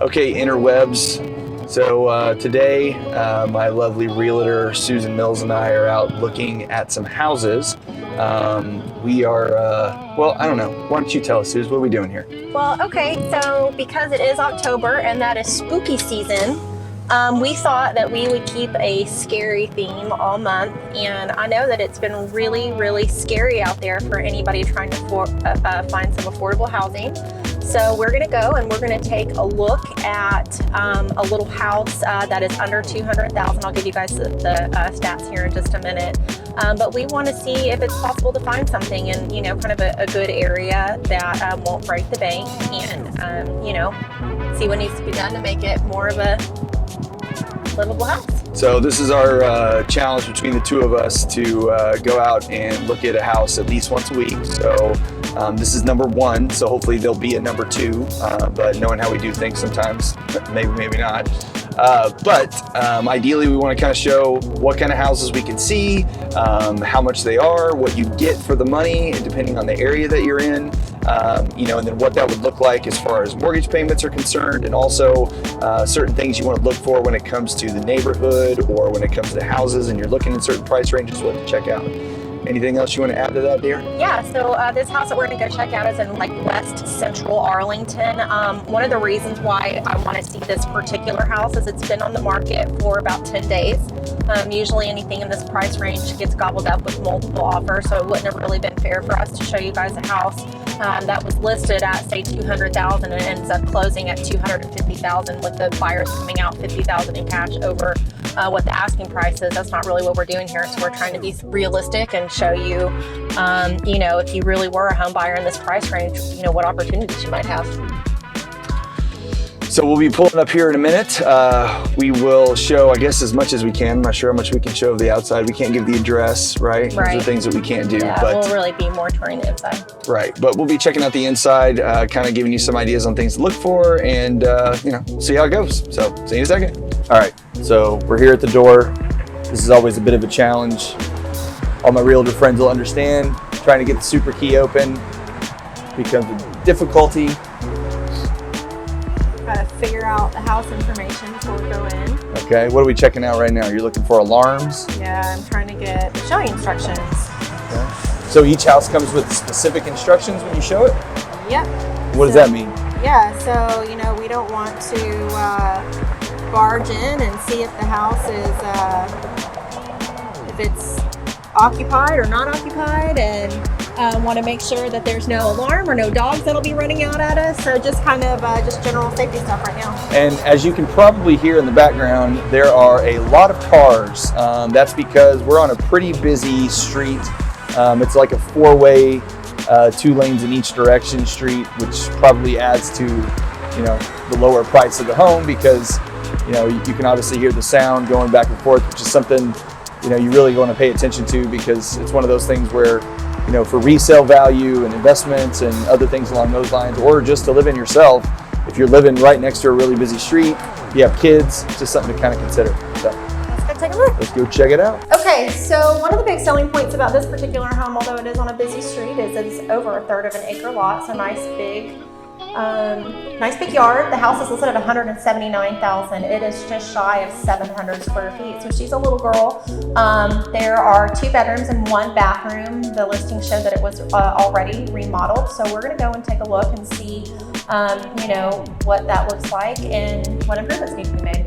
Okay, interwebs. So today, my lovely realtor Susan Mills and I are out looking at some houses. We are, well, I don't know. Why don't you tell us, Susan, what are we doing here? Well, okay, so because it is October and that is spooky season, we thought that we would keep a scary theme all month. And I know that it's been really, really scary out there for anybody trying to find some affordable housing. So we're going to go and we're going to take a look at a little house that is under $200,000. I'll give you guys the stats here in just a minute. But we want to see if it's possible to find something in, you know, kind of a good area that won't break the bank, and, you know, see what needs to be done to make it more of a livable house. So this is our challenge between the two of us to go out and look at a house at least once a week. So this is number one, so hopefully there'll be a number two, but knowing how we do things sometimes, maybe not. But ideally we want to kind of show what kind of houses we can see, how much they are, what you get for the money, and depending on the area that you're in, you know, and then what that would look like as far as mortgage payments are concerned, and also certain things you want to look for when it comes to the neighborhood or when it comes to houses and you're looking in certain price ranges, what to check out. Anything else you want to add to that, dear? Yeah, so this house that we're going to go check out is in like West Central Arlington. One of the reasons why I want to see this particular house is it's been on the market for about 10 days. Usually anything in this price range gets gobbled up with multiple offers, so it wouldn't have really been fair for us to show you guys a house that was listed at, say, $200,000 and ends up closing at $250,000 with the buyers coming out $50,000 in cash over what the asking price is. That's not really what we're doing here. So we're trying to be realistic and show you, you know, if you really were a home buyer in this price range, you know, what opportunities you might have. So we'll be pulling up here in a minute. We will show, I guess, as much as we can. I'm not sure how much we can show of the outside. We can't give the address, right? Right. Those are things that we can't do. Yeah, but we'll really be more touring the inside. Right, but we'll be checking out the inside, kind of giving you some ideas on things to look for, and you know, we'll see how it goes. So see you in a second. All right, so we're here at the door. This is always a bit of a challenge. All my realtor friends will understand. Trying to get the super key open becomes a difficulty. Gotta figure out the house information before we go in. Okay, what are we checking out right now? You're looking for alarms? Yeah, I'm trying to get the showing instructions. Okay. So each house comes with specific instructions when you show it? Yep. What does that mean? Yeah, so, you know, we don't want to barge in and see if the house is, if it's occupied or not occupied, and want to make sure that there's no alarm or no dogs that'll be running out at us. So just kind of just general safety stuff right now. And as you can probably hear in the background, there are a lot of cars. That's because we're on a pretty busy street. It's like a four-way, 2 lanes in each direction street, which probably adds to, you know, the lower price of the home, because, you know, you can obviously hear the sound going back and forth, which is something, you know, you really want to pay attention to, because it's one of those things where, you know, for resale value and investments and other things along those lines, or just to live in yourself, if you're living right next to a really busy street, you have kids, it's just something to kind of consider. So Let's go take a look. let's go check it out. Okay, so one of the big selling points about this particular home, although it is on a busy street, is it's over a third of an acre lot. So nice big yard. The house is listed at $179,000. It is just shy of 700 square feet. So she's a little girl. There are 2 bedrooms and 1 bathroom. The listing showed that it was already remodeled. So we're going to go and take a look and see, you know, what that looks like and what improvements need to be made.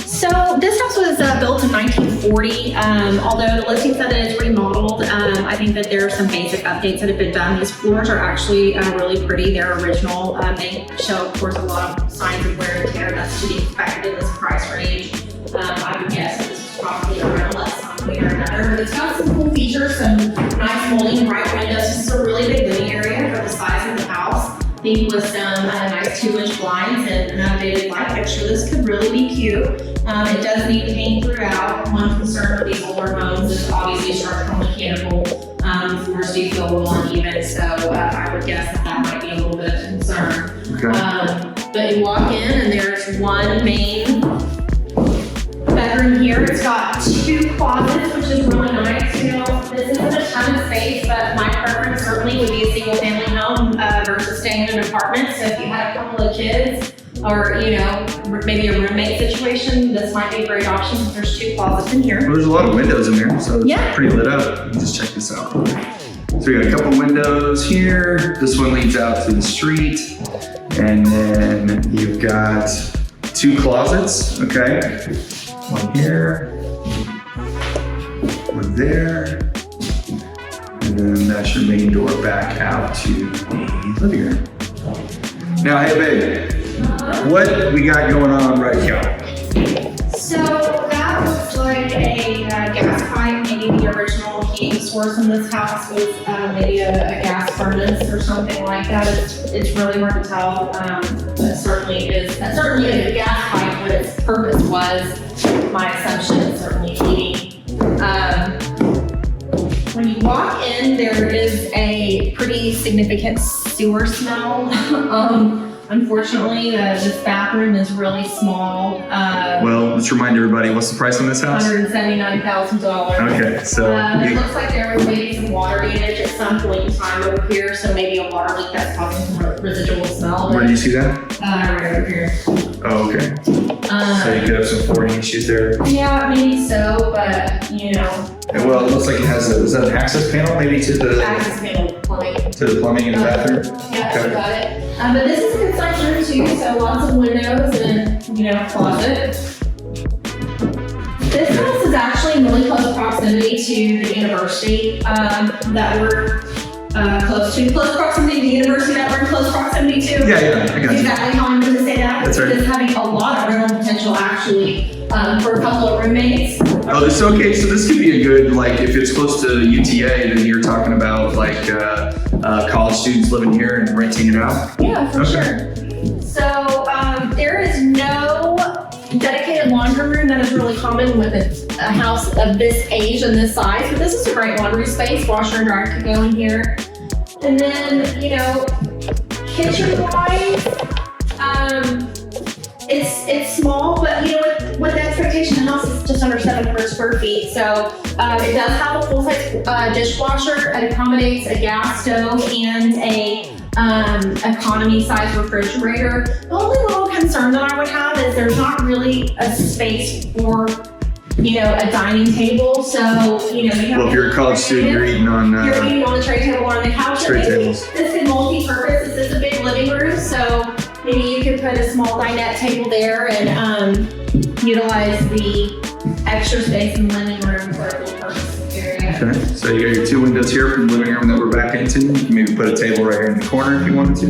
So this house was built in 1940. Although the listing said that it's remodeled, I think that there are some basic updates that have been done. These floors are actually really pretty. They're original. They show, of course, a lot of signs of wear and tear. That's to be expected in this price range. I would guess this is probably around less some way or another. It's got some cool features, some nice molding, bright windows. This is a really big living area for the size of the house. I think with some nice 2-inch blinds and an updated light fixture, this could really be cute. It does need paint throughout. One concern with these older homes is obviously structural mechanical. Floors do feel a little uneven, so I would guess that might be a little bit of concern. Okay. But you walk in and there's one main bedroom here. It's got 2 closets, which is really nice. You know, this isn't a ton of space, but my preference certainly would be a single family home versus staying in an apartment. So if you had a couple of kids, or, you know, maybe a roommate situation, this might be a great option. There's 2 closets in here. Well, there's a lot of windows in there, so it's Yeah. pretty lit up. Let me just check this out. So we got a couple windows here. This one leads out to the street. And then you've got 2 closets, okay? One here, one there. And then that's your main door back out to the living room. Now, hey babe, what we got going on right here? So that looks like a gas pipe. Maybe the original heating source in this house was maybe a gas furnace or something like that. It's really hard to tell. That certainly is a gas pipe. What its purpose was, my assumption is certainly heating. When you walk in, there is a pretty significant sewer smell. Unfortunately, this bathroom is really small. Well, let's remind everybody, what's the price on this house? $179,000. Okay, so It looks like there was maybe some water damage at some point in time over here, so maybe a water leak that's causing some residual smell. where do you see that? Right over here. Oh, okay. So you could have some flooring issues there. Yeah, maybe so, but you know, And well, it looks like it has is that an access panel maybe to the access panel plumbing. plumbing in the bathroom? Yeah, Okay. you got it. But this is a good size room too, so lots of windows and, you know, closet. This house is actually in really close proximity to the university that we're close to. Close proximity to the university that we're in close proximity to. Yeah, I got you. Exactly how I'm going to say that. That's right. It's having a lot of rental potential actually for a couple of roommates. Oh, this okay. So this could be a good like if it's close to UTA, then you're talking about like college students living here and renting it out. Yeah, for Okay. sure. So there is no dedicated laundry room that is really common with a house of this age and this size. But this is a great laundry space. Washer and dryer could go in here. And then, you know, kitchen-wise, it's small, but you know, with the expectation, the house is just under 700 square feet. So it does have a full-size dishwasher. It accommodates a gas stove and a economy-size refrigerator. The only little concern that I would have is there's not really a space for, you know, a dining table. So, you know, you have Well, if you're a college student, you're eating on you're eating on the tray table or on the couch. tray Maybe tables. This is multi-purpose. This is a big living room, so maybe you could put a small dinette table there and utilize the extra space in the living room for a dual-purpose area. Okay. So you got your 2 windows here from the living room that we're back into. You can maybe put a table right here in the corner if you wanted to.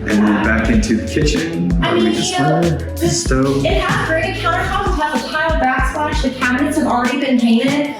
And then back into the kitchen. I Or we mean, just you know, the stove. It has granite countertops. It has a tile backsplash. The cabinets have already been painted.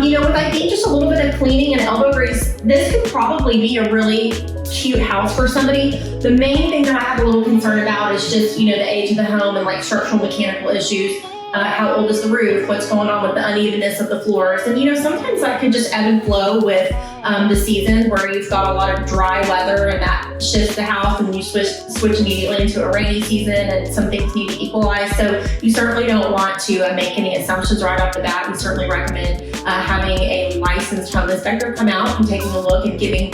You know, with I think just a little bit of cleaning and elbow grease, this could probably be a really cute house for somebody. The main thing that I have a little concern about is just, you know, the age of the home and like structural mechanical issues. How old is the roof? What's going on with the unevenness of the floors? And you know, sometimes that could just ebb and flow with the season, where you've got a lot of dry weather and that shifts the house, and you switch immediately into a rainy season, and some things need to equalize. So you certainly don't want to make any assumptions right off the bat. We certainly recommend having a licensed home inspector come out and taking a look and giving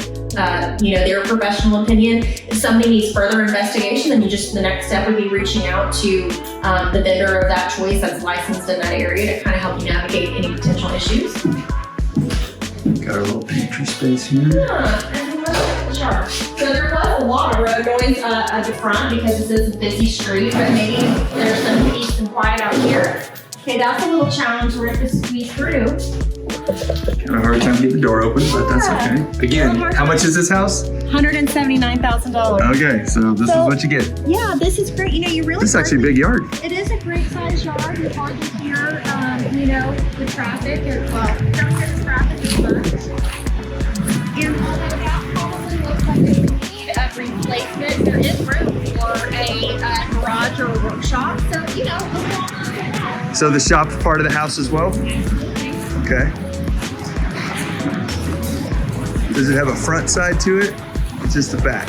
you know, their professional opinion. If somebody needs further investigation, then the next step would be reaching out to the vendor of that choice that's licensed in that area to kind of help you navigate any potential issues. Got our little pantry space here. Yeah, and sure. So there was a lot of road noise at the front because this is a busy street, but maybe there's some peace and quiet out here. Okay, that's a little challenge we're going to squeeze through. Kind of a hard time to get the door open, but that's okay. Again, how much is this house? $179,000. Okay, so this is what you get. Yeah, this is great. You know, you really. This is actually a big yard. It is a great size yard. You hardly hear, you know, the traffic. Don't hear the traffic as much. And although that probably looks like it would need a replacement, there is room for a garage or a workshop. So, you know, overall, So the shop's part of the house as well? Okay. Does it have a front side to it? Or just the back?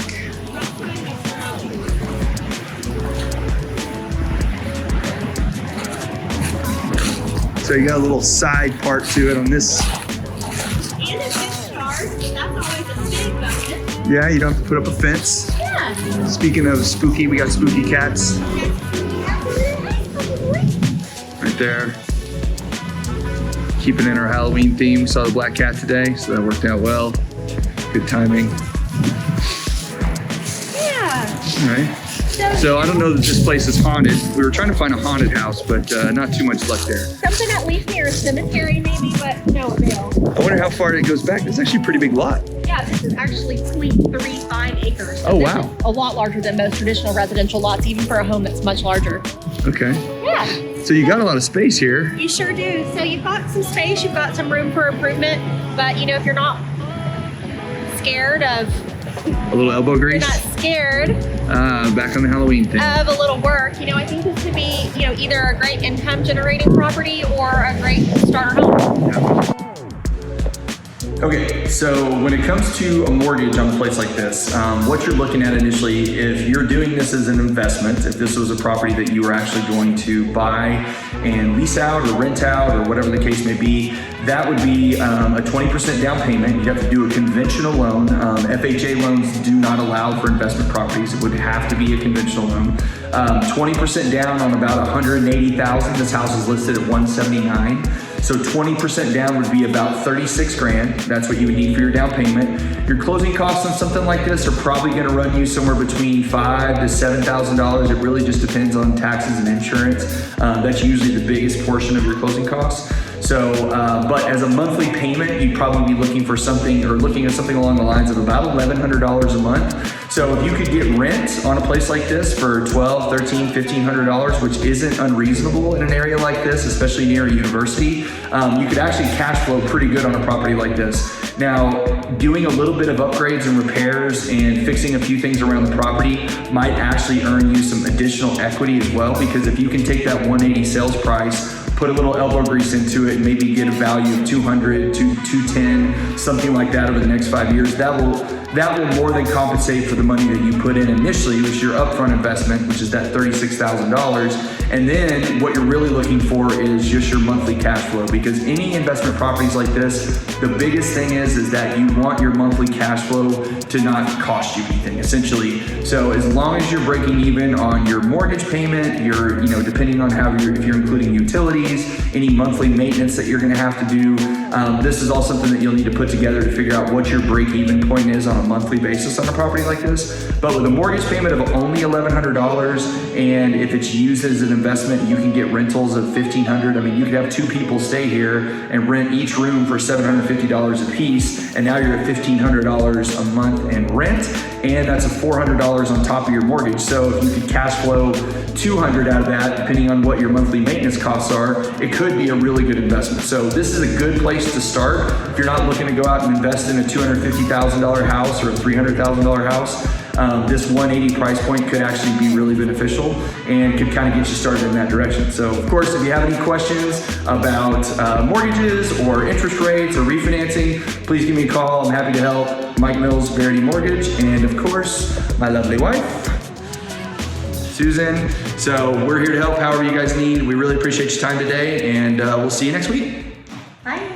So you got a little side part to it on this. and it's just stars. That's always a big bonus. Yeah, you don't have to put up a fence. Yeah, Yeah. Speaking of spooky, we got spooky cats right there. Keeping in our Halloween theme. Saw the black cat today, so that worked out well. Good timing. Yeah. All right. So I don't know that this place is haunted. We were trying to find a haunted house, but not too much luck there. Something at least near a cemetery maybe, but no avail. I wonder how far it goes back. It's actually a pretty big lot. Yeah, this is actually 0.35 acres. So Oh, this wow. is a lot larger than most traditional residential lots, even for a home that's much larger. Okay. Yeah, So you got a lot of space here. you sure do. So you've got some space, you've got some room for improvement, but you know, if you're not scared of, A little elbow you're grease. not scared Back on the Halloween thing. of a little work, you know, I think this could be, you know, either a great income generating property or a great starter home. Okay, so when it comes to a mortgage on a place like this, what you're looking at initially, if you're doing this as an investment, if this was a property that you were actually going to buy and lease out or rent out or whatever the case may be, that would be a 20% down payment. You'd have to do a conventional loan. FHA loans do not allow for investment properties. It would have to be a conventional loan. 20% down on about $180,000. This house is listed at $179,000. So 20% down would be about 36 grand. That's what you would need for your down payment. Your closing costs on something like this are probably gonna run you somewhere between $5,000 to $7,000. It really just depends on taxes and insurance. That's usually the biggest portion of your closing costs. So, but as a monthly payment, you'd probably be looking for something or looking at something along the lines of about $1,100 a month. So if you could get rent on a place like this for $1,200, $1,300, $1,500, which isn't unreasonable in an area like this, especially near a university, you could actually cash flow pretty good on a property like this. Now, doing a little bit of upgrades and repairs and fixing a few things around the property might actually earn you some additional equity as well, because if you can take that 180 sales price, put a little elbow grease into it, and maybe get a value of 200 to 210, something like that over the next 5 years, that will more than compensate for the money that you put in initially, which is your upfront investment, which is that $36,000. And then what you're really looking for is just your monthly cash flow, because any investment properties like this, the biggest thing is that you want your monthly cash flow to not cost you anything, essentially. So as long as you're breaking even on your mortgage payment, your, depending on if you're including utilities, any monthly maintenance that you're gonna have to do, this is all something that you'll need to put together to figure out what your break-even point is on a monthly basis on a property like this. But with a mortgage payment of only $1,100, and if it's used as an investment, you can get rentals of $1,500. I mean, you could have 2 people stay here and rent each room for $750 a piece, and now you're at $1,500 a month in rent, and that's a $400 on top of your mortgage. So if you could cash flow $200 out of that, depending on what your monthly maintenance costs are, it could be a really good investment. So this is a good place to start if you're not looking to go out and invest in a $250,000 house or a $300,000 house. This 180 price point could actually be really beneficial and could kind of get you started in that direction. So of course, if you have any questions about mortgages or interest rates or refinancing, please give me a call. I'm happy to help. Mike Mills, Verity Mortgage, and of course, my lovely wife, Susan. So we're here to help however you guys need. We really appreciate your time today, and we'll see you next week. Bye.